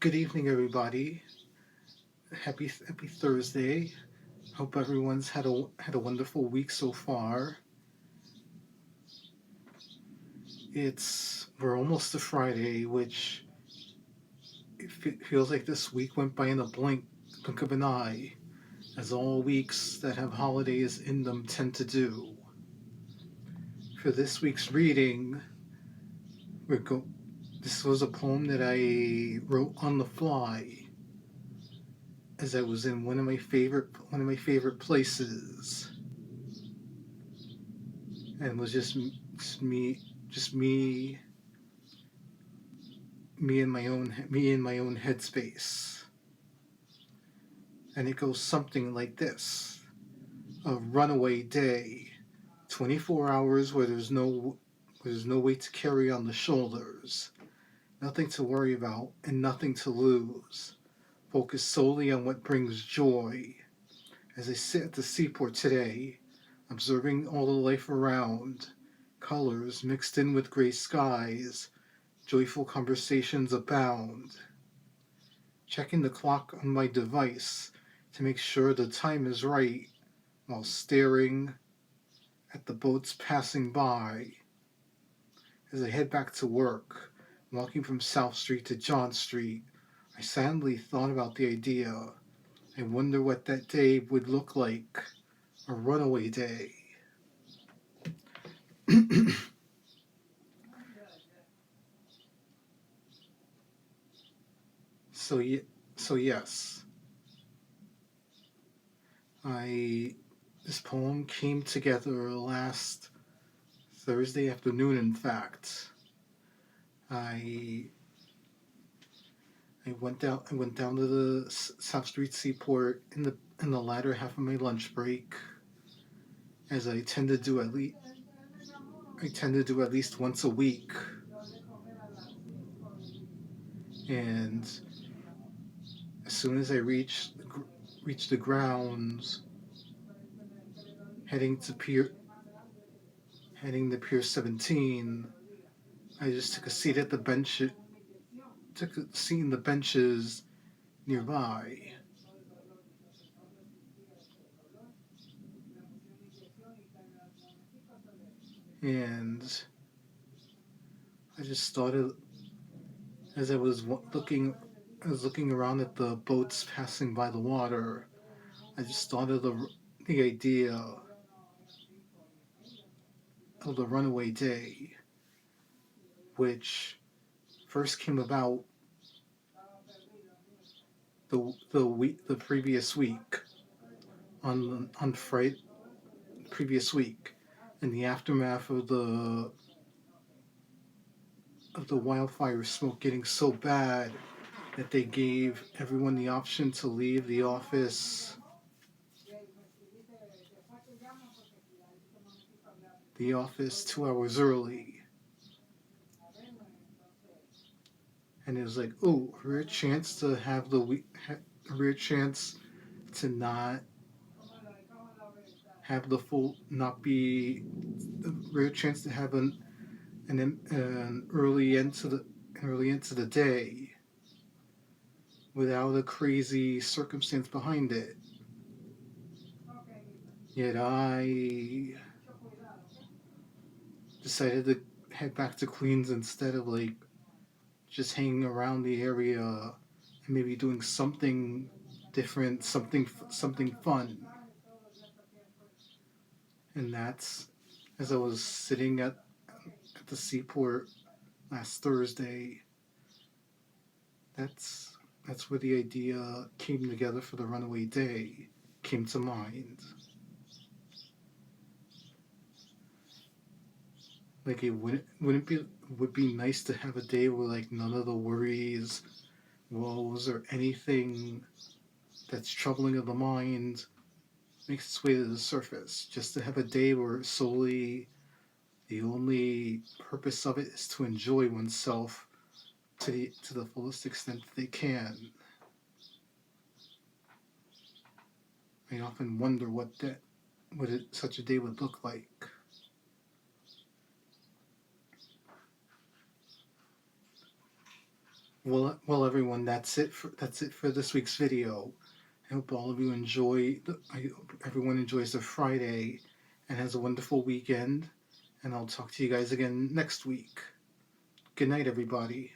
Good evening, everybody. Happy Thursday. Hope everyone's had a wonderful week so far. We're almost to Friday, which it feels like this week went by in a blink of an eye, as all weeks that have holidays in them tend to do. For this week's reading, we're go. This was a poem that I wrote on the fly as I was in one of my favorite places, and was just me just me in my own headspace. And it goes something like this: a runaway day, 24 hours where there's no weight to carry on the shoulders, nothing to worry about and nothing to lose. Focus solely on what brings joy. As I sit at the seaport today, observing all the life around, colors mixed in with gray skies, joyful conversations abound. Checking the clock on my device to make sure the time is right while staring at the boats passing by. As I head back to work, walking from South Street to John Street, I silently thought about the idea. I wonder what that day would look like. A runaway day. so, so yes, I this poem came together last Thursday afternoon. In fact, I I went down to the South Street Seaport in the latter half of my lunch break, as I tend to do at least once a week. And as soon as I reached the grounds, heading to Pier 17, I just took a seat in the benches nearby. And I just started as I was looking around at the boats passing by the water. I just started the idea of the runaway day, which first came about the previous week, on Friday previous week, in the aftermath of the wildfire smoke getting so bad that they gave everyone the option to leave the office 2 hours early. And it was like, oh, a rare chance to have a rare chance to not have the full, not be a rare chance to have an early end to the day without a crazy circumstance behind it. Yet I decided to head back to Queens instead of just hanging around the area and maybe doing something different, something fun. And that's as I was sitting at the seaport last Thursday. That's where the idea came together for the runaway day came to mind. Like, it would be nice to have a day where none of the worries, woes, or anything that's troubling of the mind makes its way to the surface. Just to have a day where solely the only purpose of it is to enjoy oneself to the fullest extent that they can. I often wonder what such a day would look like. Well, everyone, that's it for this week's video. I hope all of you enjoy. I hope everyone enjoys their Friday and has a wonderful weekend. And I'll talk to you guys again next week. Good night, everybody.